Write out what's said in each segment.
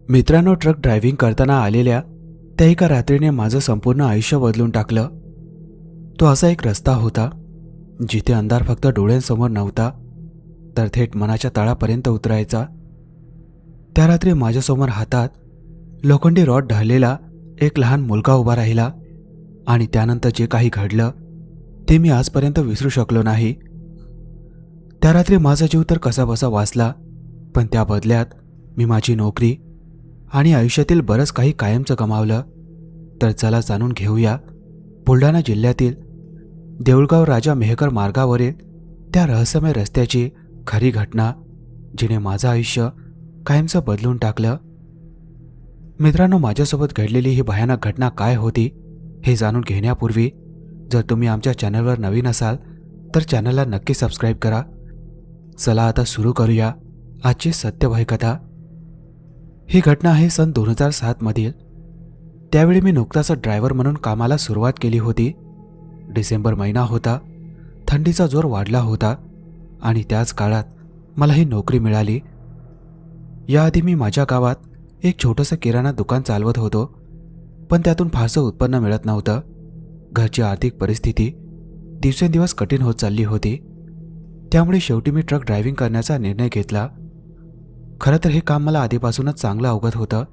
मित्रांनो, truck driving करताना आलेल्या त्या एका रात्रीने माझं संपूर्ण आयुष्य बदलून टाकलं. तो असा एक रस्ता होता जिथे अंधार फक्त डोळ्यांसमोर नव्हता तर थेट मनाच्या तळापर्यंत उतरायचा. त्या रात्री माझ्यासमोर हातात लोखंडी रॉड ढळलेला एक लहान मुलगा उभा राहिला आणि त्यानंतर जे काही घडलं ते मी आजपर्यंत विसरू शकलो नाही. त्या रात्री माझा जीव तर कसाबसा वाचला, पण त्या बदल्यात मी माझी नोकरी आणि आयुष्यातील बरंच काही कायमचं गमावलं. तर चला जाणून घेऊया बुलढाणा जिल्ह्यातील देऊळगाव राजा मेहकर मार्गावरील त्या रहस्यमय रस्त्याची खरी घटना, जिने माझं आयुष्य कायमचं बदलून टाकलं. मित्रांनो, माझ्यासोबत घडलेली ही भयानक घटना काय होती हे जाणून घेण्यापूर्वी जर तुम्ही आमच्या चॅनलवर नवीन असाल तर चॅनलला नक्की सबस्क्राईब करा. चला आता सुरू करूया आजची सत्यभय कथा. ही घटना आहे सन 2007 मधील. त्यावेळी मी नुकताच ड्रायव्हर म्हणून कामाला सुरुवात केली होती. डिसेंबर महिना होता, थंडीचा जोर वाढला होता आणि त्याच काळात मला ही नोकरी मिळाली. याआधी मी माझ्या गावात एक छोटंसं किराणा दुकान चालवत होतो, पण त्यातून फारसं उत्पन्न मिळत नव्हतं. घरची आर्थिक परिस्थिती दिवसेंदिवस कठीण होत चालली होती. त्यामुळे शेवटी मी ट्रक ड्रायव्हिंग करण्याचा निर्णय घेतला. खरं तर हे काम मला आधीपासूनच चांगलं अवगत होतं.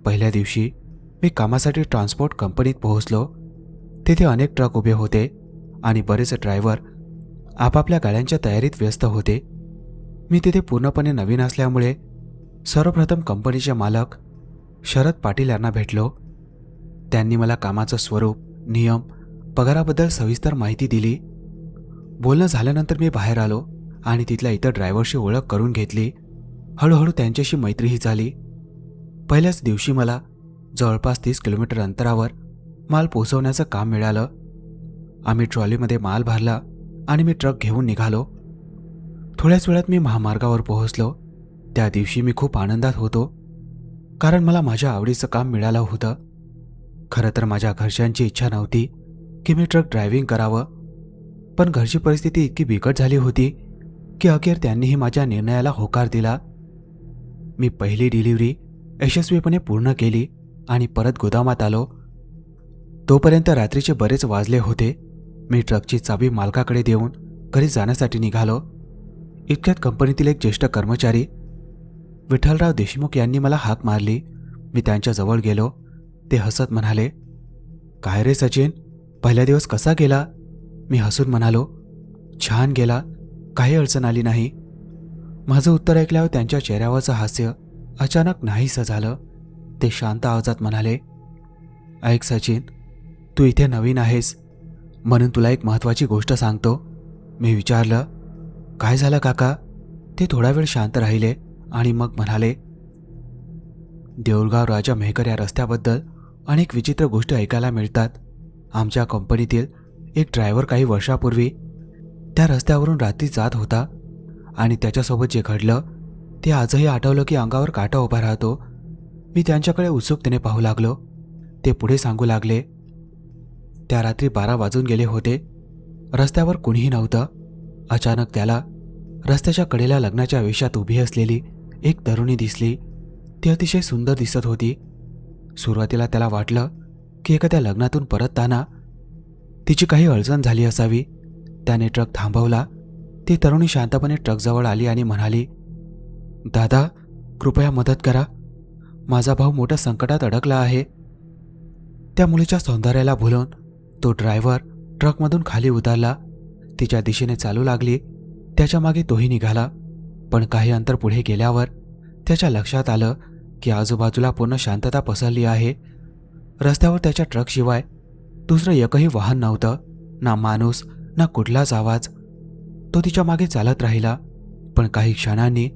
पहिल्या दिवशी मी कामासाठी ट्रान्सपोर्ट कंपनीत पोहोचलो. तिथे अनेक ट्रक उभे होते आणि बरेच ड्रायव्हर आपापल्या गाड्यांच्या तयारीत व्यस्त होते. मी तिथे पूर्णपणे नवीन असल्यामुळे सर्वप्रथम कंपनीचे मालक शरद पाटील यांना भेटलो. त्यांनी मला कामाचं स्वरूप, नियम, पगाराबद्दल सविस्तर माहिती दिली. बोलणं झाल्यानंतर मी बाहेर आलो आणि तिथल्या इतर ड्रायव्हरशी ओळख करून घेतली. हळूहळू त्यांच्याशी मैत्रीही झाली. पहिल्याच दिवशी मला जवळपास 30 किलोमीटर अंतरावर माल पोहोचवण्याचं काम मिळालं. आम्ही ट्रॉलीमध्ये माल भरला आणि मी ट्रक घेऊन निघालो. थोड्याच वेळात मी महामार्गावर पोहोचलो. त्या दिवशी मी खूप आनंदात होतो, कारण मला माझ्या आवडीचं काम मिळालं होतं. खरं तर माझ्या घरच्यांची इच्छा नव्हती की मी ट्रक ड्रायव्हिंग करावं, पण घरची परिस्थिती इतकी बिकट झाली होती की अखेर त्यांनीही माझ्या निर्णयाला होकार दिला. मी पहिली डिलिव्हरी यशस्वीपणे पूर्ण केली आणि परत गोदामात आलो. तोपर्यंत रात्रीचे बरेच वाजले होते. मी ट्रकची चाबी मालकाकडे देऊन घरी जाण्यासाठी निघालो. इतक्यात कंपनीतील एक ज्येष्ठ कर्मचारी विठ्ठलराव देशमुख यांनी मला हाक मारली. मी त्यांच्याजवळ गेलो. ते हसत म्हणाले, "काय रे सचिन, पहिला दिवस कसा गेला?" मी हसून म्हणालो, "छान गेला, काही अडचण आली नाही." माझं उत्तर ऐकल्यावर त्यांच्या चेहऱ्यावरचं हास्य अचानक नाहीसं झालं. ते शांत आवाजात म्हणाले, "ऐक सचिन, तू इथे नवीन आहेस म्हणून तुला एक महत्त्वाची गोष्ट सांगतो." मी विचारलं, "काय झालं काका?" ते थोडा वेळ शांत राहिले आणि मग म्हणाले, "देऊळगाव राजा मेहकर या रस्त्याबद्दल अनेक विचित्र गोष्टी ऐकायला मिळतात. आमच्या कंपनीतील एक ड्रायव्हर काही वर्षापूर्वी त्या रस्त्यावरून रात्री जात होता आणि त्याच्यासोबत जे घडलं ते आजही आठवलं की अंगावर काटा उभा राहतो." मी त्यांच्याकडे उत्सुकतेने पाहू लागलो. ते पुढे सांगू लागले, "त्या रात्री 12 वाजून गेले होते. रस्त्यावर कुणीही नव्हतं. अचानक त्याला रस्त्याच्या कडेला लग्नाच्या वेशात उभी असलेली एक तरुणी दिसली. ती अतिशय सुंदर दिसत होती. सुरुवातीला त्याला वाटलं की एखाद्या लग्नातून परतताना तिची काही अडचण झाली असावी. त्याने ट्रक थांबवला. ती तरुणी शांतपणे ट्रकजवळ आली आणि म्हणाली, "दादा, कृपया मदत करा. माझा भाऊ मोठ्या संकटात अडकला आहे." त्या मुलीच्या सौंदर्याला भुलून तो ड्रायव्हर ट्रकमधून खाली उतरला. तिच्या दिशेने चालू लागली. त्याच्या मागे तोही निघाला. पण काही अंतर पुढे गेल्यावर त्याच्या लक्षात आलं की आजूबाजूला पूर्ण शांतता पसरली आहे. रस्त्यावर त्याच्या ट्रकशिवाय दुसरं एकही वाहन नव्हतं. ना माणूस, ना कुठलाच आवाज. तो तिच्या मागे चालत राहिला. पण काही क्षणांनी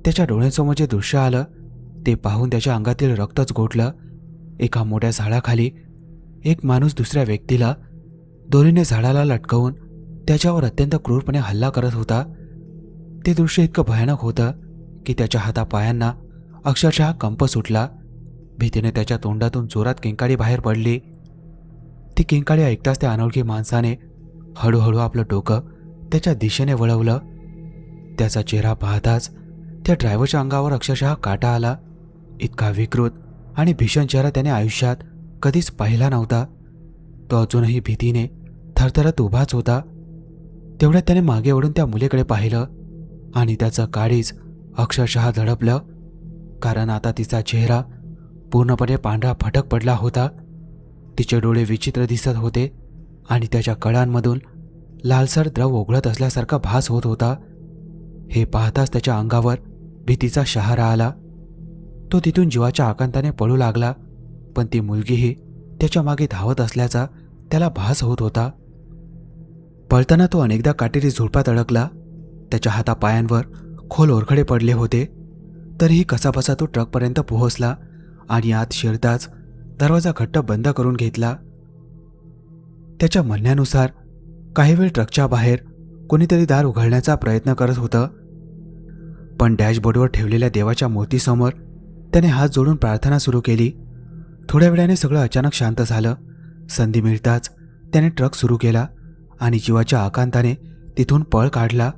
त्याच्या डोळ्यांसमोर जे दृश्य आलं ते पाहून त्याच्या अंगातील रक्तच गोठलं. एका मोठ्या झाडाखाली एक माणूस दुसऱ्या व्यक्तीला दोरीने झाडाला लटकवून त्याच्यावर अत्यंत क्रूरपणे हल्ला करत होता. ते दृश्य इतकं भयानक होतं की त्याच्या हातापायांना अक्षरशः कंप सुटला. भीतीने त्याच्या तोंडातून जोरात किंकाळी बाहेर पडली. ती किंकाळी ऐकताच त्या अनोळखी माणसाने हळूहळू आपलं डोकं त्याच्या दिशेने वळवलं. त्याचा चेहरा पाहताच त्या ड्रायव्हरच्या अंगावर अक्षरशः काटा आला. इतका विकृत आणि भीषण चेहरा त्याने आयुष्यात कधीच पाहिला नव्हता. तो अजूनही भीतीने थरथरत उभाच होता. तेवढ्यात त्याने मागे वळून त्या मुलीकडे पाहिलं आणि त्याचं काळीज अक्षरशः झडपलं. कारण आता तिचा चेहरा पूर्णपणे पांढरा फटक पडला होता. तिचे डोळे विचित्र दिसत होते आणि त्याच्या कळांमधून लालसर द्रव ओघळत असल्यासारखा भास होत होता. हे पाहताच त्याच्या अंगावर भीतीचा शहारा आला. तो तिथून जीवाच्या आकांताने पळू लागला, पण ती मुलगीही त्याच्या मागे धावत असल्याचा त्याला भास होत होता. पळताना तो अनेकदा काटेरी झुडपात अडकला. त्याच्या हातापायांवर खोल ओरखडे पडले होते. तरीही कसाबसा तो ट्रकपर्यंत पोहोचला आणि आत शिरताच दरवाजा घट्ट बंद करून घेतला. त्याच्या म्हणण्यानुसार काही वेळ ट्रकच्या बाहेर कोणीतरी दार उघडण्याचा प्रयत्न करत होतं, पण डॅशबोर्डवर ठेवलेल्या देवाच्या मूर्तीसमोर त्याने हात जोडून प्रार्थना सुरू केली. थोड्या वेळाने सगळं अचानक शांत झालं. संधी मिळताच त्याने ट्रक सुरू केला आणि जीवाच्या आकांताने तिथून पळ काढला.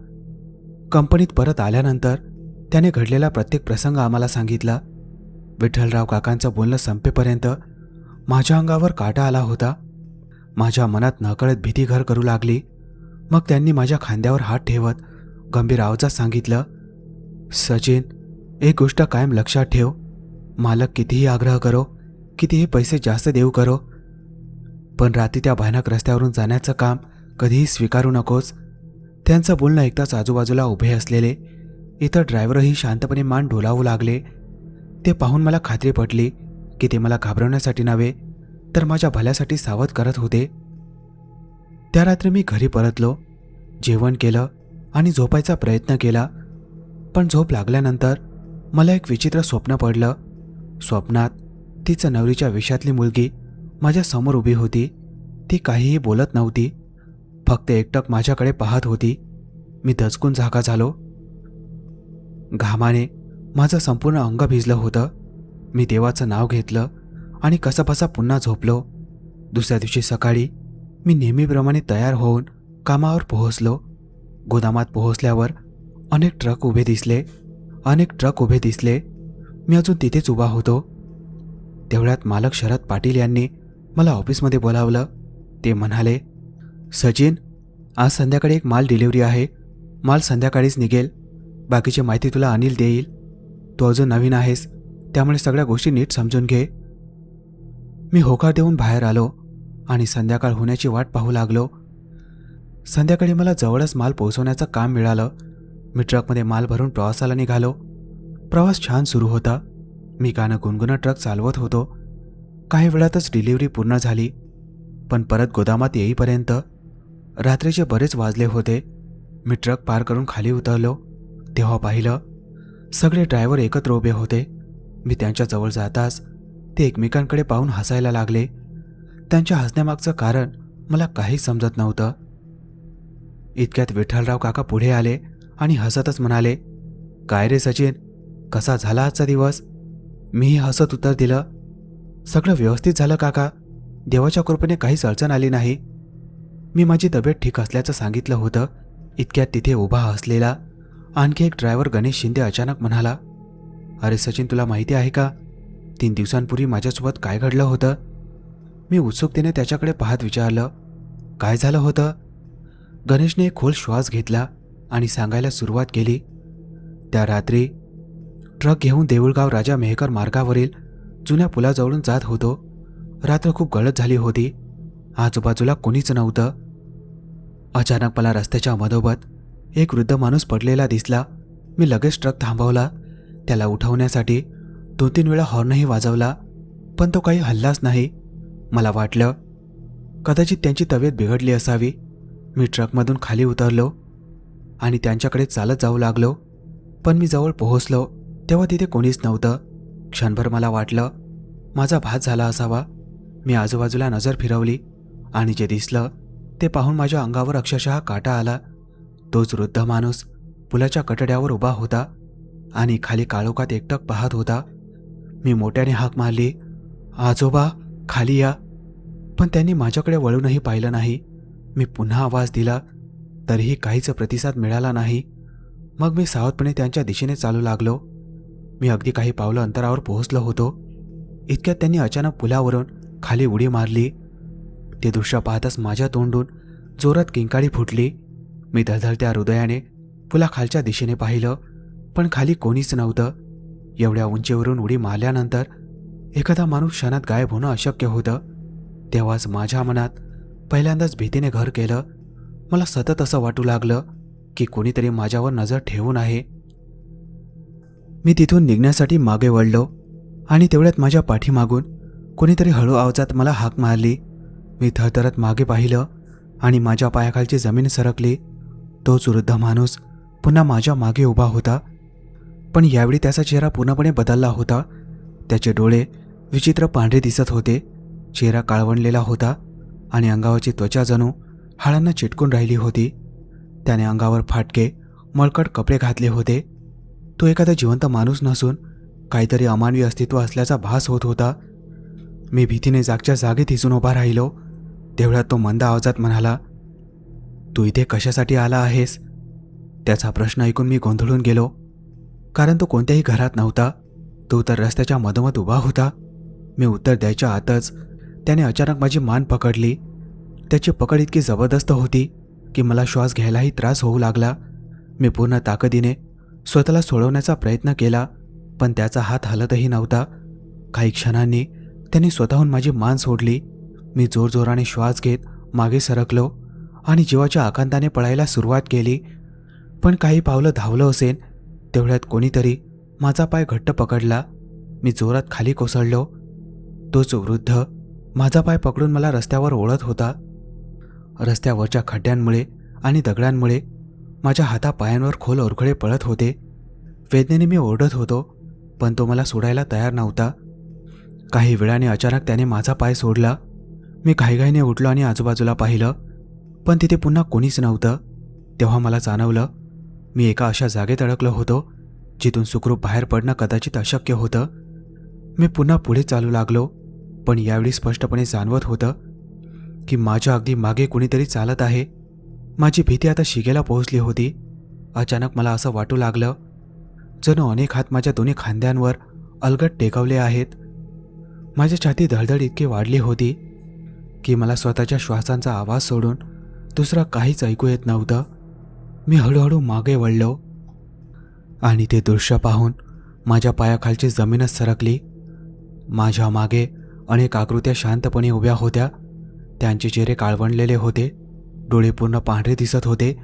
कंपनीत परत आल्यानंतर त्याने घडलेला प्रत्येक प्रसंग आम्हाला सांगितला. विठ्ठलराव काकांचं बोलणं संपेपर्यंत माझ्या अंगावर काटा आला होता. माझ्या मनात नकळत भीती घर करू लागली. मग त्यांनी माझ्या खांद्यावर हात ठेवत गंभीर आवाजात सांगितलं, सचिन, एक गोष्ट कायम लक्षात ठेव. मालक कितीही आग्रह करो, कितीही पैसे जास्त देऊ करो, पण रात्री त्या भयानक रस्त्यावरून जाण्याचं काम कधीही स्वीकारू नकोस. त्यांचं बोलणं ऐकताच आजूबाजूला उभे असलेले इतर ड्रायव्हरही शांतपणे मान डोलावू लागले. ते पाहून मला खात्री पटली की ते मला घाबरवण्यासाठी नव्हे, तर माझ्या भल्यासाठी सावध करत होते. त्या रात्री मी घरी परतलो, जेवण केलं आणि झोपायचा प्रयत्न केला. पण झोप लागल्यानंतर मला एक विचित्र स्वप्न पडलं. स्वप्नात तिचं नवरीच्या वेशातली मुलगी माझ्या समोर उभी होती. ती काहीही बोलत नव्हती, फक्त एकटक माझ्याकडे पाहत होती. मी दचकून जागा झालो. घामाने माझं संपूर्ण अंग भिजलं होतं. मी देवाचं नाव घेतलं आणि कसाबसा पुन्हा झोपलो. दुसऱ्या दिवशी सकाळी मी नेहमीप्रमाणे तयार होऊन कामावर पोहोचलो. गोदामात पोहोचल्यावर अनेक ट्रक उभे दिसले. मी अजून तिथेच उभा होतो. तेवढ्यात मालक शरद पाटील यांनी मला ऑफिसमध्ये बोलावलं. ते म्हणाले, सचिन, आज संध्याकाळी एक माल डिलिव्हरी आहे. माल संध्याकाळीच निघेल. बाकीची माहिती तुला अनिल देईल. तू अजून नवीन आहेस, त्यामुळे सगळ्या गोष्टी नीट समजून घे. मी होकार देऊन बाहेर आलो आणि संध्याकाळ होण्याची वाट पाहू लागलो. संध्याकाळी मला जवळच माल पोहोचवण्याचं काम मिळालं. मी ट्रकमध्ये माल भरून प्रवासाला निघालो. प्रवास छान सुरू होता. मी गाणं गुणगुणत ट्रक चालवत होतो. काही वेळातच डिलिव्हरी पूर्ण झाली, पण परत गोदामात येईपर्यंत रात्रीचे बरेच वाजले होते. मी ट्रक पार करून खाली उतरलो तेव्हा पाहिलं सगळे ड्रायव्हर एकत्र उभे होते. मी त्यांच्या जवळ जाताच ते एकमेकांकडे पाहून हसायला लागले. त्यांच्या हसण्यामागचं कारण मला काही समजत नव्हतं. इतक्यात विठ्ठलराव काका पुढे आले आणि हसतच म्हणाले, काय रे सचिन, कसा झाला आजचा दिवस? मीही हसत उत्तर दिलं, सगळं व्यवस्थित झालं काका. देवाच्या कृपेने काहीच अडचण आली नाही. मी माझी तब्येत ठीक असल्याचं सांगितलं होतं. इतक्यात तिथे उभा असलेला आणखी एक ड्रायव्हर गणेश शिंदे अचानक म्हणाला, अरे सचिन, तुला माहिती आहे का 3 दिवसांपूर्वी माझ्यासोबत काय घडलं होतं? मी उत्सुकतेने त्याच्याकडे पाहत विचारलं, काय झालं होतं? गणेशने एक खोल श्वास घेतला आणि सांगायला सुरुवात केली, त्या रात्री ट्रक घेऊन देऊळगाव राजा मेहकर मार्गावरील जुन्या पुलाजवळून जात होतो. रात्र खूप गडद झाली होती. आजूबाजूला कोणीच नव्हतं. अचानक मला रस्त्याच्या मधोमध एक वृद्ध माणूस पडलेला दिसला. मी लगेच ट्रक थांबवला. त्याला उठवण्यासाठी 2-3 वेळा हॉर्नही वाजवला, पण तो काही हललाच नाही. मला वाटलं कदाचित त्यांची तब्येत बिघडली असावी. मी ट्रकमधून खाली उतरलो आणि त्यांच्याकडे चालत जाऊ लागलो. पण मी जवळ पोहोचलो तेव्हा तिथे कोणीच नव्हतं. क्षणभर मला वाटलं माझा भात झाला असावा. मी आजूबाजूला नजर फिरवली आणि जे दिसलं ते पाहून माझ्या अंगावर अक्षरशः काटा आला. तोच वृद्ध माणूस पुलाच्या कठड्यावर उभा होता आणि खाली काळोखात एकटक पाहत होता. मी मोठ्याने हाक मारली, आजोबा, खाली या. पण त्यांनी माझ्याकडे वळूनही पाहिलं नाही. मी पुन्हा आवाज दिला तरीही काहीच प्रतिसाद मिळाला नाही. मग मी सावधपणे त्यांच्या दिशेने चालू लागलो. मी अगदी काही पावलं अंतरावर पोहोचलो होतो. इतक्यात त्यांनी अचानक पुलावरून खाली उडी मारली. ते दृश्य पाहताच माझ्या तोंडून जोरात किंकाळी फुटली. मी धडधडत्या हृदयाने पुलाखालच्या दिशेने पाहिलं, पण खाली कोणीच नव्हतं. एवढ्या उंचीवरून उडी मारल्यानंतर एखादा माणूस क्षणात गायब होणं अशक्य होतं. तेव्हाच माझ्या मनात पहिल्यांदाच भीतीने घर केलं. मला सतत असं वाटू लागलं की कोणीतरी माझ्यावर नजर ठेवून आहे. मी तिथून निघण्यासाठी मागे वळलो आणि तेवढ्यात माझ्या पाठीमागून कोणीतरी हळू आवाजात मला हाक मारली. मी थरथरत मागे पाहिलं आणि माझ्या पायाखालची जमीन सरकली. तोच वृद्ध माणूस पुन्हा माझ्या मागे उभा होता, पण यावेळी त्याचा चेहरा पूर्णपणे बदलला होता. त्याचे डोळे विचित्र पांढरे दिसत होते, चेहरा काळवंडलेला होता आणि अंगावरची त्वचा जणू हाडांना चिटकून राहिली होती. त्याने अंगावर फाटके मळकट कपडे घातले होते. तो एखादा जिवंत माणूस नसून काहीतरी अमानवी अस्तित्व असल्याचा भास होत होता. मी भीतीने जागच्या जागी थिसून उभा राहिलो. तेवढ्यात तो मंद आवाजात म्हणाला, "तू इथे कशासाठी आला आहेस?" त्याचा प्रश्न ऐकून मी गोंधळून गेलो, कारण तो कोणत्याही घरात नव्हता. तो तर रस्त्याच्या मधोमध उभा होता. मी उत्तर द्यायच्या आतच त्याने अचानक माझी मान पकडली. त्याची पकड इतकी जबरदस्त होती की मला श्वास घ्यायलाही त्रास होऊ लागला. मी पूर्ण ताकदीने स्वतःला सोडवण्याचा प्रयत्न केला, पण त्याचा हात हलतही नव्हता. काही क्षणांनी त्याने स्वतःहून माझी मान सोडली. मी जोरजोराने श्वास घेत मागे सरकलो आणि जीवाच्या आकांताने पळायला सुरुवात केली. पण काही पावलं धावलं असेल तेवढ्यात कोणीतरी माझा पाय घट्ट पकडला. मी जोरात खाली कोसळलो. तोच वृद्ध माझा पाय पकडून मला रस्त्यावर ओढत होता. रस्त्यावरच्या खड्ड्यांमुळे आणि दगडांमुळे माझ्या हातापायांवर खोल ओरखडे पडत होते. वेदनेने मी ओरडत होतो, पण तो मला सोडायला तयार नव्हता. काही वेळाने अचानक त्याने माझा पाय सोडला. मी घाईघाईने उठलो आणि आजूबाजूला पाहिलं, पण तिथे पुन्हा कोणीच नव्हतं. तेव्हा मला जाणवलं मी एका अशा जागेत अडकलो होतो जिथून सुखरूप बाहेर पडणं कदाचित अशक्य होतं. मी पुन्हा पुढे चालू लागलो, पण यावेळी स्पष्टपणे जाणवत होतं की माझ्या अगदी मागे कुणीतरी चालत आहे. माझी भीती आता शिगेला पोहोचली होती. अचानक मला असं वाटू लागलं जणू अनेक हात माझ्या दोन्ही खांद्यांवर अलगट टेकवले आहेत. माझी छाती धडधड इतकी वाढली होती की मला स्वतःच्या श्वासांचा आवाज सोडून दुसरं काहीच ऐकू येत नव्हतं. मी हळूहळू मागे वळलो आणि ते दृश्य पाहून माझ्या पायाखालची जमीनच सरकली. माझ्या मागे अनेक आकृत्या शांतपणे उभ्या होत्या. त्यांचे चेहरे काळवंडलेले होते, डोळे पूर्ण पांढरे दिसत होते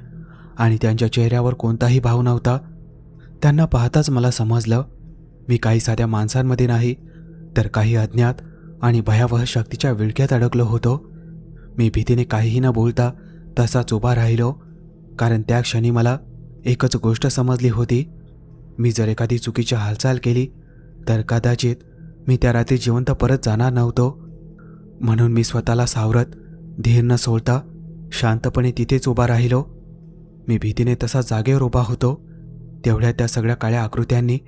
आणि त्यांच्या चेहऱ्यावर कोणताही भाव नव्हता. त्यांना पाहताच मला समजलं मी काही साध्या माणसांमध्ये नाही, तर काही अज्ञात आणि भयावह शक्तीच्या विळख्यात अडकलो होतो. मी भीतीने काहीही न बोलता तसाच उभा राहिलो, कारण त्या क्षणी मला एकच गोष्ट समजली होती. मी जर एखादी चुकीची हालचाल केली तर कदाचित मी त्या रात्री जिवंत परत जाणार नव्हतो. म्हणून मी स्वतःला सावरत, धीर न सोडता शांतपणे तिथेच उभा राहिलो. मी भीतीने तसा जागेवर उभा होतो. तेवढ्या त्या सगळ्या काळ्या आकृत्यांनी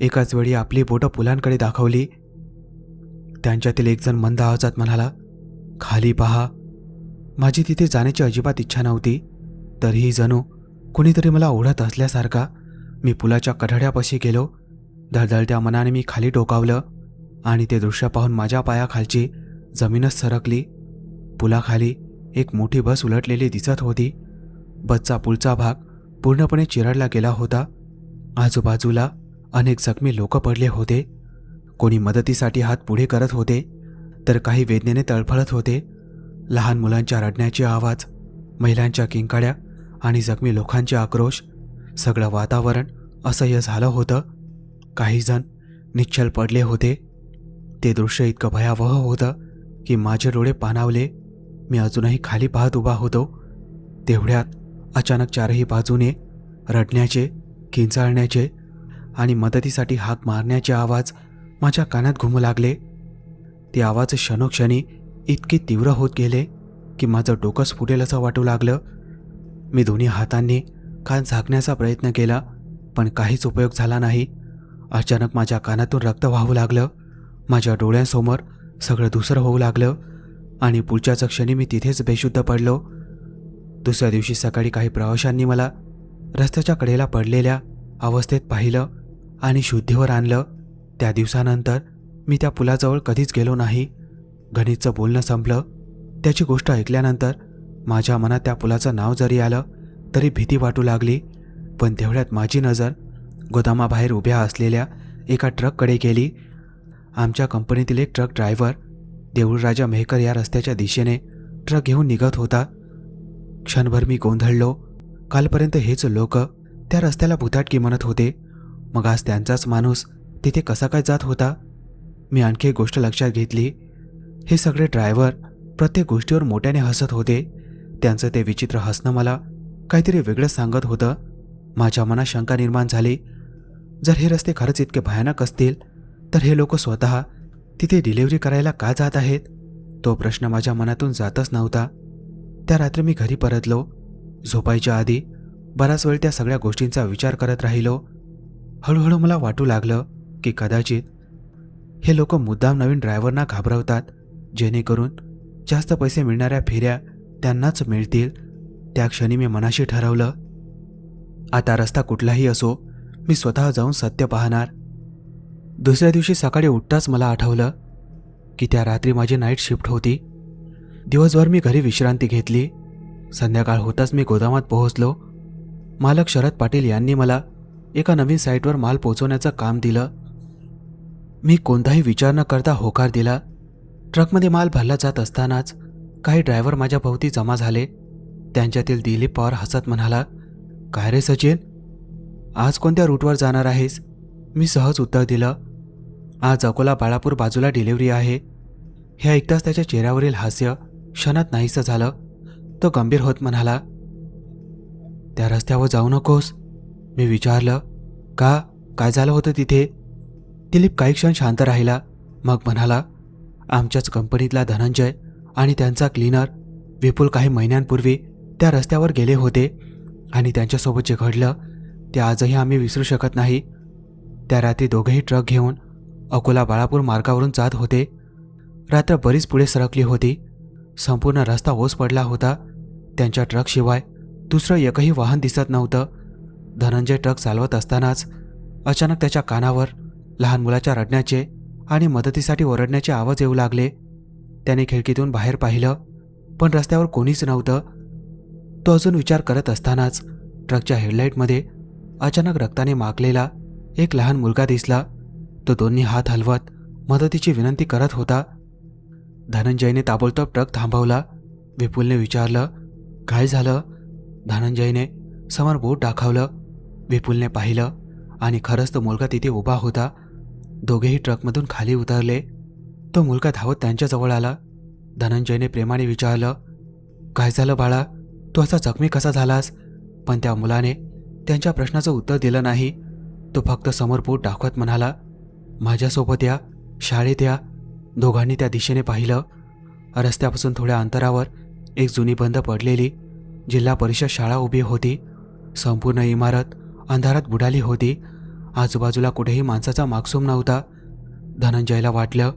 एकाच वेळी आपली बोटं पुलांकडे दाखवली. त्यांच्यातील एकजण मंद आवाजात म्हणाला, "खाली पहा." माझी तिथे जाण्याची अजिबात इच्छा नव्हती, तरीही जणू कुणीतरी मला ओढत असल्यासारखा मी पुलाच्या कठड्यापाशी गेलो. धडधडत्या मनाने मी खाली डोकावलं आणि ते दृश्य पाहून माझ्या पायाखालची जमीनच सरकली. पुलाखाली एक मोठी बस उलटलेली दिसत होती. बसचा पुढचा भाग पूर्णपणे चिरडला गेला होता. आजूबाजूला अनेक जखमी लोक पडले होते. कोणी मदतीसाठी हात पुढे करत होते, तर काही वेदनेने तळफळत होते. लहान मुलांच्या रडण्याचे आवाज, महिलांच्या किंकाळ्या आणि जखमी लोकांचे आक्रोश, सगळं वातावरण असह्य झालं होतं. काही जण निश्चल पडले होते. ते दृश्य इतकं भयावह होतं की माझे डोळे पाणावले. मी अजूनही खाली पाहत उभा होतो. तेवढ्यात अचानक चारही बाजूने रडण्याचे, किंचाळण्याचे आणि मदतीसाठी हाक मारण्याचे आवाज माझ्या कानात घुमू लागले. ते आवाज क्षणोक्षणी इतके तीव्र होत गेले की माझं डोकंच फुटेल असं वाटू लागलं. मी दोन्ही हातांनी कान झाकण्याचा प्रयत्न केला, पण काहीच उपयोग झाला नाही. अचानक माझ्या कानातून रक्त वाहू लागलं. माझ्या डोळ्यांसमोर सगळं दुसरं होऊ लागलं. आणि पुढच्याच क्षणी मी तिथेच बेशुद्ध पडलो. दुसऱ्या दिवशी सकाळी काही प्रवाशांनी मला रस्त्याच्या कडेला पडलेल्या अवस्थेत पाहिलं आणि शुद्धीवर आणलं. त्या दिवसानंतर मी त्या पुलाजवळ कधीच गेलो नाही. गणितचं बोलणं संपलं. त्याची गोष्ट ऐकल्यानंतर माझ्या मनात त्या पुलाचं नाव जरी आलं तरी भीती वाटू लागली. पण तेवढ्यात माझी नजर गोदामाबाहेर उभ्या असलेल्या एका ट्रककडे गेली. आमच्या कंपनीतील एक ट्रक ड्रायव्हर देऊळराजा मेहकर या रस्त्याच्या दिशेने ट्रक घेऊन निघत होता. क्षणभर मी गोंधळलो. कालपर्यंत हेच लोक त्या रस्त्याला भुताटकी म्हणत होते, मग आज त्यांचाच माणूस तिथे कसा काय जात होता? मी आणखी एक गोष्ट लक्षात घेतली. हे सगळे ड्रायव्हर प्रत्येक गोष्टीवर मोठ्याने हसत होते. त्यांचं ते विचित्र हसणं मला काहीतरी वेगळं सांगत होतं. माझ्या मनात शंका निर्माण झाली. जर हे रस्ते खरंच इतके भयानक असतील तर हे लोक स्वतः तिथे डिलिव्हरी करायला का जात आहेत? तो प्रश्न माझ्या मनातून जातच नव्हता. त्या रात्री मी घरी परतलो. झोपायच्या आधी बराच वेळ त्या सगळ्या गोष्टींचा विचार करत राहिलो. हळूहळू मला वाटू लागलं की कदाचित हे लोक मुद्दाम नवीन ड्रायव्हरना घाबरवतात, जेणेकरून जास्त पैसे मिळणाऱ्या फेऱ्या त्यांनाच मिळतील. त्या क्षणी मी मनाशी ठरवलं, आता रस्ता कुठलाही असो, मी स्वतः जाऊन सत्य पाहणार. दुसऱ्या दिवशी सकाळी उठताच मला आठवलं की त्या रात्री माझी नाईट शिफ्ट होती. दिवसभर मी घरी विश्रांती घेतली. संध्याकाळ होताच मी गोदामात पोहोचलो. मालक शरद पाटील यांनी मला एका नवीन साईटवर माल पोचवण्याचं काम दिलं. मी कोणताही विचार न करता होकार दिला. ट्रकमध्ये माल भरला जात असतानाच काही ड्रायव्हर माझ्या भोवती जमा झाले. त्यांच्यातील दिलीप पवार हसत म्हणाला, काय रे सचिन, आज कोणत्या रूटवर जाणार आहेस? मी सहज उत्तर दिलं, आज अकोला बाळापूर बाजूला डिलिव्हरी आहे. हे ऐकताच त्याच्या चेहऱ्यावरील हास्य क्षणात नाहीसं झालं. तो गंभीर होत म्हणाला, त्या रस्त्यावर जाऊ नकोस. मी विचारलं, का? काय झालं होतं तिथे? दिलीप काही क्षण शांत राहिला. मग म्हणाला, आमच्याच कंपनीतला धनंजय आणि त्यांचा क्लीनर विपुल काही महिन्यांपूर्वी त्या रस्त्यावर गेले होते आणि त्यांच्यासोबत जे घडलं ते आजही आम्ही विसरू शकत नाही. त्या रात्री दोघेही ट्रक घेऊन अकोला बाळापूर मार्गावरून जात होते. रात्र बरीच पुढे सरकली होती. संपूर्ण रस्ता ओस पडला होता. त्यांच्या ट्रकशिवाय दुसरं एकही वाहन दिसत नव्हतं. धनंजय ट्रक चालवत असतानाच अचानक त्याच्या कानावर लहान मुलाच्या रडण्याचे आणि मदतीसाठी ओरडण्याचे आवाज येऊ लागले. त्याने खिडकीतून बाहेर पाहिलं, पण रस्त्यावर कोणीच नव्हतं. तो अजून विचार करत असतानाच ट्रकच्या हेडलाईटमध्ये अचानक रक्ताने माखलेला एक लहान मुलगा दिसला. तो दोन्ही हात हलवत मदतीची विनंती करत होता. धनंजयने ताबडतोब ट्रक थांबवला. विपुलने विचारलं, काय झालं? धनंजयने समोर बोट दाखवलं. विपुलने पाहिलं आणि खरंच तो मुलगा तिथे उभा होता. दोघेही ट्रकमधून खाली उतरले. तो मुलगा धावत त्यांच्याजवळ आला. धनंजयने प्रेमाने विचारलं, काय झालं बाळा, तू असा जखमी कसा झालास? पण त्या मुलाने त्यांच्या प्रश्नाचं उत्तर दिलं नाही. तो फक्त समोर बोट दाखवत म्हणाला, माझ्यासोबत या, शाळेत या. दोघांनी त्या दिशेने पाहिलं. रस्त्यापासून थोड्या अंतरावर एक जुनी बंद पडलेली जिल्हा परिषद शाळा उभी होती. संपूर्ण इमारत अंधारात बुडाली होती. आजूबाजूला कुठेही माणसाचा मागसूम नव्हता. धनंजयला वाटलं,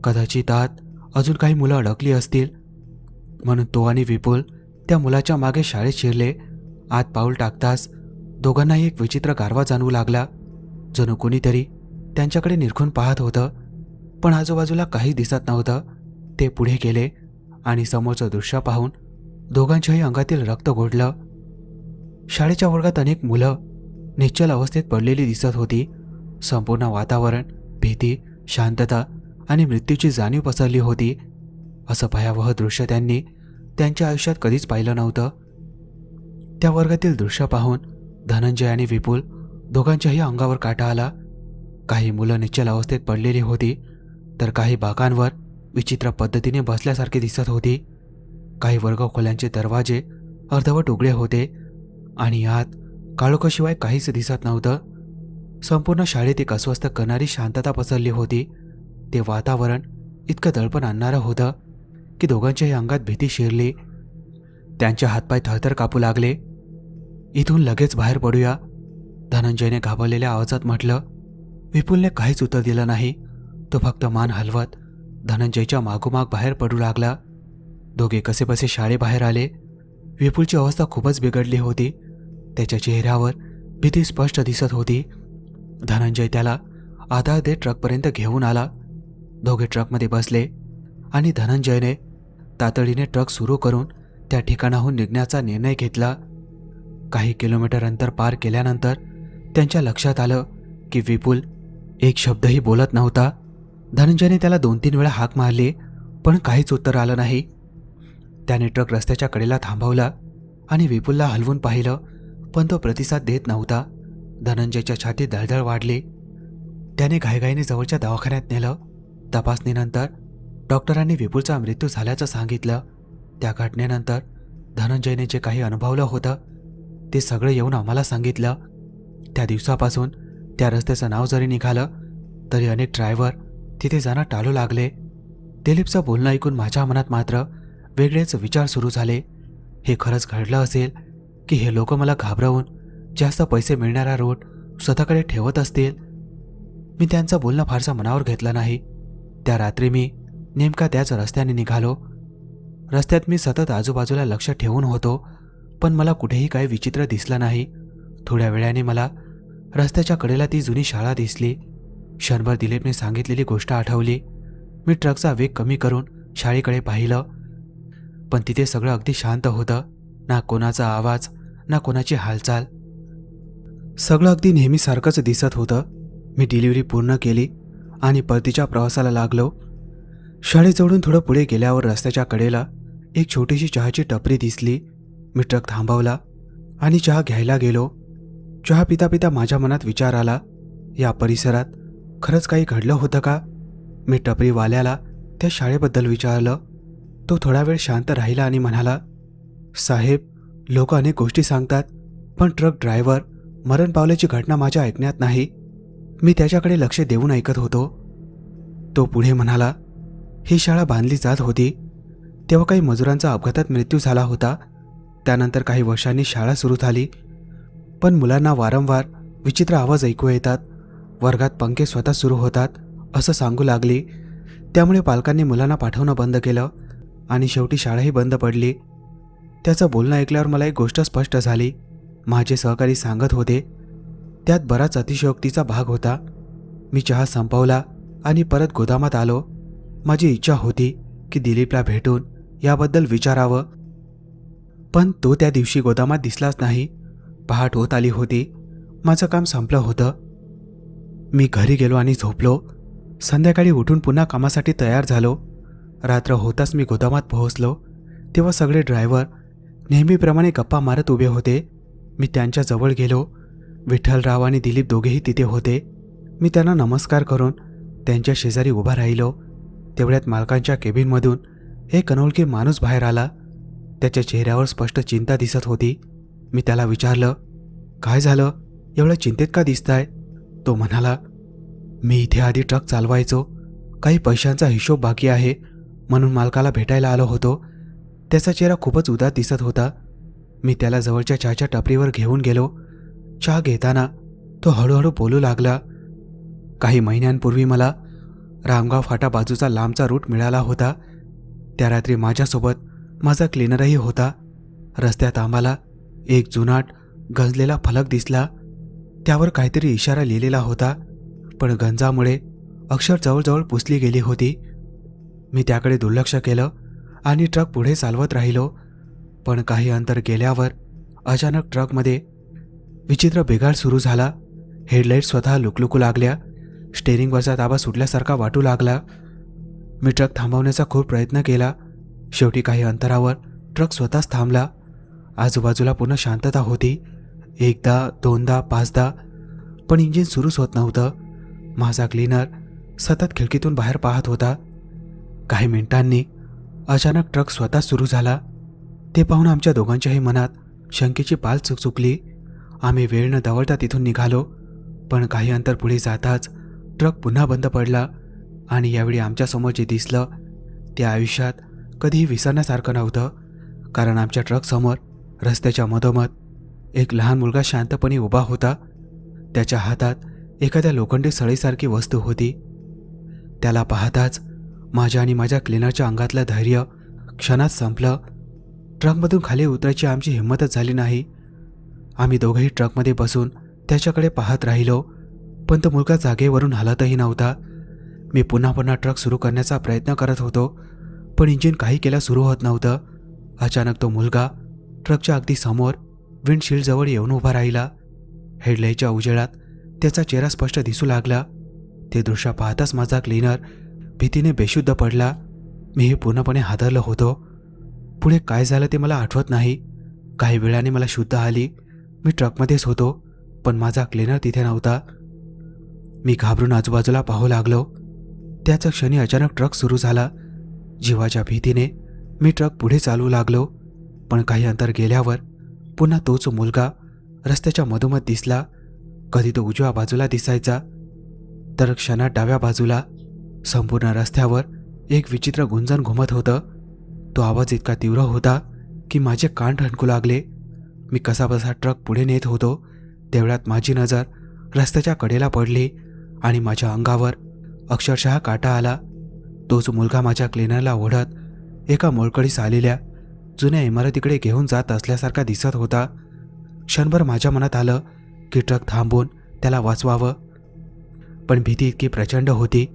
कदाचित आत अजून काही मुलं अडकली असतील, म्हणून तो आणि विपुल त्या मुलाच्या मागे शाळेत शिरले. आत पाऊल टाकताच दोघांनाही एक विचित्र गारवा जाणवू लागला. जणू कुणीतरी त्यांच्याकडे निरखून पाहत होतं, पण आजूबाजूला काही दिसत नव्हतं. ते पुढे गेले आणि समोरचं दृश्य पाहून दोघांच्याही अंगातील रक्त घोळलं. शाळेच्या वर्गात अनेक मुलं निश्चल अवस्थेत पडलेली दिसत होती. संपूर्ण वातावरण भीती, शांतता आणि मृत्यूची जाणीव पसरली होती. असं भयावह दृश्य त्यांनी त्यांच्या आयुष्यात कधीच पाहिलं नव्हतं. त्या वर्गातील दृश्य पाहून धनंजय आणि विपुल दोघांच्याही अंगावर काटा आला. काही मुलं निश्चल अवस्थेत पडलेली होती, तर काही बाकांवर विचित्र पद्धतीने बसल्यासारखे दिसत होती. काही वर्गखोल्यांचे दरवाजे अर्धवट उघडे होते आणि आत काळोखाशिवाय काहीच दिसत नव्हतं. संपूर्ण शाळेत एक अस्वस्थ करणारी शांतता पसरली होती. ते वातावरण इतकं दडपण आणणारं होतं की दोघांच्याही अंगात भीती शिरली. त्यांचे हातपाय थरथर कापू लागले. इथून लगेच बाहेर पडूया, धनंजयने घाबरलेल्या आवाजात म्हटलं. विपुलने काहीच उत्तर दिलं नाही. तो फक्त मान हलवत धनंजयच्या मागोमाग बाहेर पडू लागला. दोघे कसेबसे शाळेबाहेर आले. विपुलची अवस्था खूपच बिघडली होती. त्याच्या चेहऱ्यावर भीती स्पष्ट दिसत होती. धनंजय त्याला आधार देत ट्रकपर्यंत घेऊन आला. दोघे ट्रकमध्ये बसले आणि धनंजयने तातडीने ट्रक सुरू करून त्या ठिकाणाहून निघण्याचा निर्णय घेतला. काही किलोमीटर अंतर पार केल्यानंतर त्यांच्या लक्षात आलं की विपुल एक शब्दही बोलत नव्हता. धनंजयने त्याला 2-3 वेळा हाक मारली, पण काहीच उत्तर आलं नाही. त्याने ट्रक रस्त्याच्या कडेला थांबवला आणि विपुलला हलवून पाहिलं, पण तो प्रतिसाद देत नव्हता. धनंजयच्या छातीत दळदळ वाढली. त्याने घाईघाईने जवळच्या दवाखान्यात नेलं. तपासणीनंतर डॉक्टरांनी विपुलचा मृत्यू झाल्याचं सांगितलं. त्या घटनेनंतर धनंजयने जे काही अनुभवलं होतं ते सगळं येऊन आम्हाला सांगितलं. त्या दिवसापासून त्या रस्त्याचं नाव जरी निघालं तरी अनेक ड्रायव्हर तिथे जाणं टाळू लागले. दिलीपचं बोलणं ऐकून माझ्या मनात मात्र वेगळेच विचार सुरू झाले. हे खरंच घडलं असेल की हे लोक मला घाबरवून जास्त पैसे मिळणारा रूट स्वतःकडे ठेवत असतील. मी त्यांचं बोलणं फारसं मनावर घेतलं नाही. त्या रात्री मी नेमका त्याच रस्त्याने निघालो. रस्त्यात मी सतत आजूबाजूला लक्ष ठेवून होतो, पण मला कुठेही काही विचित्र दिसलं नाही. थोड्या वेळाने मला रस्त्याच्या कडेला ती जुनी शाळा दिसली. क्षणभर दिलीपने सांगितलेली गोष्ट आठवली. मी ट्रकचा वेग कमी करून शाळेकडे पाहिलं, पण तिथे सगळं अगदी शांत होतं. ना कोणाचा आवाज, ना कोणाची हालचाल. सगळं अगदी नेहमीसारखंच दिसत होतं. मी डिलिव्हरी पूर्ण केली आणि परतीच्या प्रवासाला लागलो. शाळेजवळून थोडं पुढे गेल्यावर रस्त्याच्या कडेला एक छोटीशी चहाची टपरी दिसली. मी ट्रक थांबवला आणि चहा घ्यायला गेलो. चहा पिता पिता माझ्या मनात विचार आला, या परिसरात खरंच काही घडलं होतं का? मी टपरीवाल्याला त्या शाळेबद्दल विचारलं. तो थोडा वेळ शांत राहिला आणि म्हणाला, साहेब, लोक अनेक गोष्टी सांगतात, पण ट्रक ड्रायव्हर मरण पावल्याची घटना माझ्या ऐकण्यात नाही. मी त्याच्याकडे लक्ष देऊन ऐकत होतो. तो पुढे म्हणाला, ही शाळा बांधली जात होती तेव्हा काही मजुरांचा अपघातात मृत्यू झाला होता. त्यानंतर काही वर्षांनी शाळा सुरू झाली, पण मुलांना वारंवार विचित्र आवाज ऐकू येतात. वर्गात पंखे स्वतः सुरू होतात असं सांगू लागली. त्यामुळे पालकांनी मुलांना पाठवणं बंद केलं आणि शेवटी शाळाही बंद पडली. त्याचं बोलणं ऐकल्यावर मला एक गोष्ट स्पष्ट झाली. माझे सहकारी सांगत होते त्यात बराच अतिशयोक्तीचा भाग होता. मी चहा संपवला आणि परत गोदामात आलो. माझी इच्छा होती की दिलीपला भेटून याबद्दल विचारावं, पण तो त्या दिवशी गोदामात दिसलाच नाही. पहाट होत आली होती. माझं काम संपलं होतं. मी घरी गेलो आणि झोपलो. संध्याकाळी उठून पुन्हा कामासाठी तयार झालो. रात्र होताच मी गोदामात पोहोचलो तेव्हा सगळे ड्रायव्हर नेहमीप्रमाणे गप्पा मारत उभे होते. मी त्यांच्या जवळ गेलो. विठ्ठलराव आणि दिलीप दोघेही तिथे होते. मी त्यांना नमस्कार करून त्यांच्या शेजारी उभा राहिलो. तेवढ्यात मालकांच्या केबिनमधून एक अनोळखी माणूस बाहेर आला. त्याच्या चेहऱ्यावर स्पष्ट चिंता दिसत होती. मी त्याला विचारलं, काय झालं, एवढं चिंतेत का दिसताय? तो म्हणाला, मी इथे आधी ट्रक चालवायचो, काही पैशांचा हिशोब बाकी आहे म्हणून मालकाला भेटायला आलो होतो. त्याचा चेहरा खूपच उदास दिसत होता. मी त्याला जवळच्या चहाच्या टपरीवर घेऊन गेलो. चहा घेताना तो हळूहळू बोलू लागला, काही महिन्यांपूर्वी मला रामगाव फाटा बाजूचा लांबचा रूट मिळाला होता. त्या रात्री माझ्यासोबत माझा क्लिनरही होता. रस्त्यात आम्हाला एक जुनाट गंजलेला फलक दिसला. त्यावर काहीतरी इशारा लिहिलेला होता, पण गंजामुळे अक्षर जवळजवळ पुसली गेली होती. मी त्याकडे दुर्लक्ष केलं आणि ट्रक पुढे चालवत राहिलो. पण काही अंतर गेल्यावर अचानक ट्रकमध्ये विचित्र बिघाड सुरू झाला. हेडलाईट स्वतः लुकलुकू लागल्या. स्टेअरिंगवरचा ताबा सुटल्यासारखा वाटू लागला. मी ट्रक थांबवण्याचा खूप प्रयत्न केला. शेवटी काही अंतरावर ट्रक स्वतःच थांबला. आजूबाजूला पूर्ण शांतता होती. एकदा, दोनदा, पाचदा, पण इंजिन सुरूच होत नव्हतं. माझा क्लीनर सतत खिडकीतून बाहेर पाहत होता. काही मिनिटांनी अचानक ट्रक स्वतः सुरू झाला. ते पाहून आमच्या दोघांच्याही मनात शंकेची पाल चुकचुकली. आम्ही वेळ न दवडता तिथून निघालो, पण काही अंतर पुढे जाताच ट्रक पुन्हा बंद पडला आणि यावेळी आमच्यासमोर जे दिसलं ते आयुष्यात कधीही विसरण्यासारखं नव्हतं. कारण आमच्या ट्रकसमोर रस्त्याच्या मधोमध एक लहान मुलगा शांतपणे उभा होता. त्याच्या हातात एखाद्या लोखंडी सळीसारखी वस्तू होती. त्याला पाहताच माझ्या आणि माझ्या क्लिनरच्या अंगातलं धैर्य क्षणात संपलं. ट्रकमधून खाली उतरायची आमची हिंमतच झाली नाही. आम्ही दोघंही ट्रकमध्ये बसून त्याच्याकडे पाहत राहिलो, पण तो मुलगा जागेवरून हलतही नव्हता. मी पुन्हा पुन्हा ट्रक सुरू करण्याचा प्रयत्न करत होतो, पण इंजिन काही केल्या सुरू होत नव्हतं. अचानक तो मुलगा ट्रकच्या अगदी समोर विंडशील्डजवळ येऊन उभा राहिला. हेडलाईटच्या उजेडात त्याचा चेहरा स्पष्ट दिसू लागला. ते दृश्य पाहताच माझा क्लीनर भीतीने बेशुद्ध पडला. मीही पूर्णपणे हादरलो होतो. पुढे काय झालं ते मला आठवत नाही. काही वेळाने मला शुद्ध आली. मी ट्रकमध्येच होतो, पण माझा क्लीनर तिथे नव्हता. मी घाबरून आजूबाजूला पाहू लागलो. त्याच क्षणी अचानक ट्रक सुरू झाला. जीवाच्या भीतीने मी ट्रक पुढे चालवू लागलो, पण काही अंतर गेल्यावर पुन्हा तोच मुलगा रस्त्याच्या मधोमध दिसला. कधी तो उजव्या बाजूला दिसायचा, तर क्षणात डाव्या बाजूला. संपूर्ण रस्त्यावर एक विचित्र गुंजन घुमत होतं. तो आवाज इतका तीव्र होता की माझे कान ठणकू लागले. मी कसाबसा ट्रक पुढे नेत होतो, तेवढ्यात माझी नजर रस्त्याच्या कडेला पडली आणि माझ्या अंगावर अक्षरशः काटा आला. तोच मुलगा माझ्या क्लिनरला ओढत एका मोडकळीस आलेल्या जुन्या इमारतीकडे घेऊन जात असल्यासारखा दिसत होता. क्षणभर माझ्या मनात आलं की ट्रक थांबवून त्याला वाचवावं, पण भीती इतकी प्रचंड होती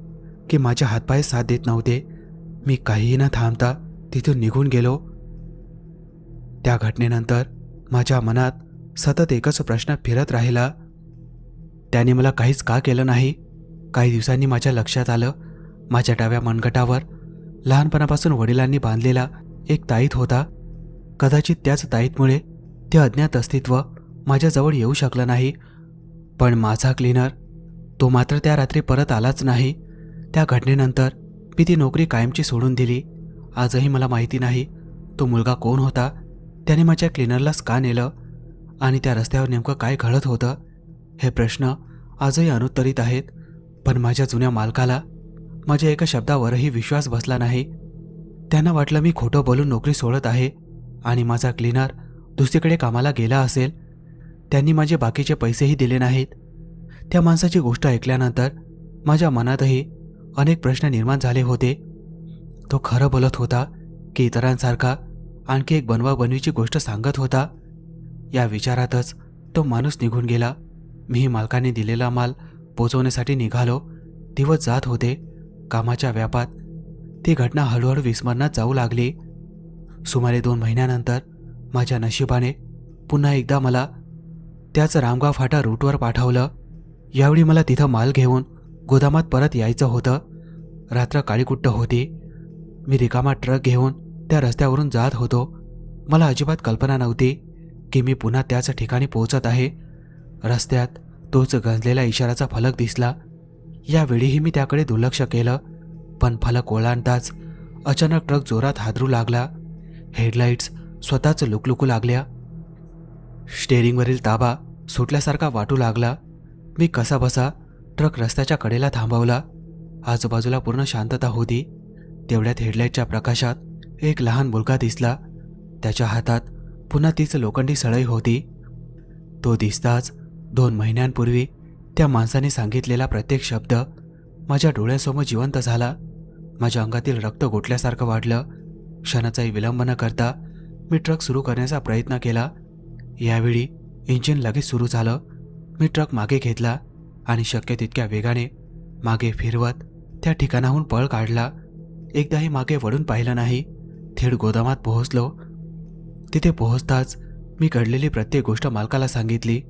की माझे हातपाय साथ देत नव्हते. मी काहीही न थांबता तिथून निघून गेलो. त्या घटनेनंतर माझ्या मनात सतत एकच प्रश्न फिरत राहिला, त्याने मला काहीच का केलं नाही. काही दिवसांनी माझ्या लक्षात आलं, माझ्या डाव्या मनगटावर लहानपणापासून वडिलांनी बांधलेला एक ताईत होता. कदाचित त्याच ताईतमुळे ते अज्ञात अस्तित्व माझ्याजवळ येऊ शकलं नाही. पण माझा क्लीनर, तो मात्र त्या रात्री परत आलाच नाही. त्या घटनेनंतर मी ती नोकरी कायमची सोडून दिली. आजही मला माहिती नाही तो मुलगा कोण होता, त्याने माझ्या क्लीनरलाच का नेलं आणि त्या रस्त्यावर नेमकं काय घडत होतं. हे प्रश्न आजही अनुत्तरित आहेत. पण माझ्या जुन्या मालकाला माझ्या एका शब्दावरही विश्वास बसला नाही. त्यांना वाटलं मी खोटं बोलून नोकरी सोडत आहे आणि माझा क्लीनर दुसरीकडे कामाला गेला असेल. त्यांनी माझे बाकीचे पैसेही दिले नाहीत. त्या माणसाची गोष्ट ऐकल्यानंतर माझ्या मनातही अनेक प्रश्न निर्माण झाले होते. तो खरं बोलत होता की इतरांसारखा आणखी एक बनवाबनवीची गोष्ट सांगत होता. या विचारातच तो माणूस निघून गेला. मीही मालकाने दिलेला माल पोचवण्यासाठी निघालो. दिवस जात होते. कामाच्या व्यापात ती घटना हळूहळू विस्मरणात जाऊ लागली. सुमारे 2 महिन्यानंतर माझ्या नशिबाने पुन्हा एकदा मला त्याच रामगाव फाटा रूटवर पाठवलं. यावेळी मला तिथं माल घेऊन गोदामात परत यायचं होतं. रात्र काळीकुट्ट होती. मी रिकामा ट्रक घेऊन त्या रस्त्यावरून जात होतो. मला अजिबात कल्पना नव्हती की मी पुन्हा त्याच ठिकाणी पोहोचत आहे. रस्त्यात तोच गंजलेला इशाराचा फलक दिसला. यावेळीही मी त्याकडे दुर्लक्ष केलं, पण फलक ओलांडताच अचानक ट्रक जोरात हादरू लागला. हेडलाईट्स स्वतःच लुकलुकू लागल्या. स्टेअरिंगवरील ताबा सुटल्यासारखा वाटू लागला. मी कसाबसा ट्रक रस्त्याच्या कडेला थांबवला. आजूबाजूला पूर्ण शांतता होती. तेवढ्यात हेडलाईटच्या प्रकाशात एक लहान मुलगा दिसला. त्याच्या हातात पुन्हा तीच लोखंडी सळई होती. तो दिसताच 2 महिन्यांपूर्वी त्या माणसाने सांगितलेला प्रत्येक शब्द माझ्या डोळ्यांसमोर जिवंत झाला. माझ्या अंगातील रक्त गोठल्यासारखं वाढलं. क्षणाचाही विलंब न करता मी ट्रक सुरू करण्याचा प्रयत्न केला. यावेळी इंजिन लगेच सुरू झालं. मी ट्रक मागे घेतला आणि शक्य तितक्या वेगाने मागे फिरवत त्या ठिकाणाहून पळ काढला. एकदाही मागे वळून पाहिलं नाही. थेट गोदामात पोहोचलो. तिथे पोहोचताच मी घडलेली प्रत्येक गोष्ट मालकाला सांगितली,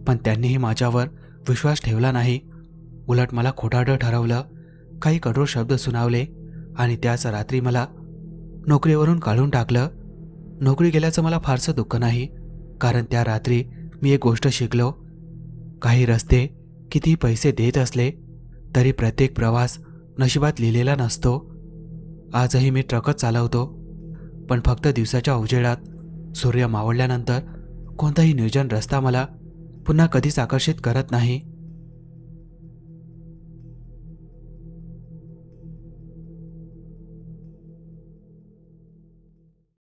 पण त्यांनीही माझ्यावर विश्वास ठेवला नाही. उलट मला खोटारडं ठरवलं. काही कठोर शब्द सुनावले आणि त्याच रात्री मला नोकरीवरून काढून टाकलं. नोकरी गेल्याचं मला फारसं दुःख नाही, कारण त्या रात्री मी एक गोष्ट शिकलो. काही रस्ते किती पैसे देत असले तरी प्रत्येक प्रवास नशिबात लिहिलेला नसतो. आजही मी ट्रकच चालवतो, पण फक्त दिवसाच्या उजेडात. सूर्य मावळल्यानंतर कोणताही निर्जन रस्ता मला पुन्हा कधीच आकर्षित करत नाही.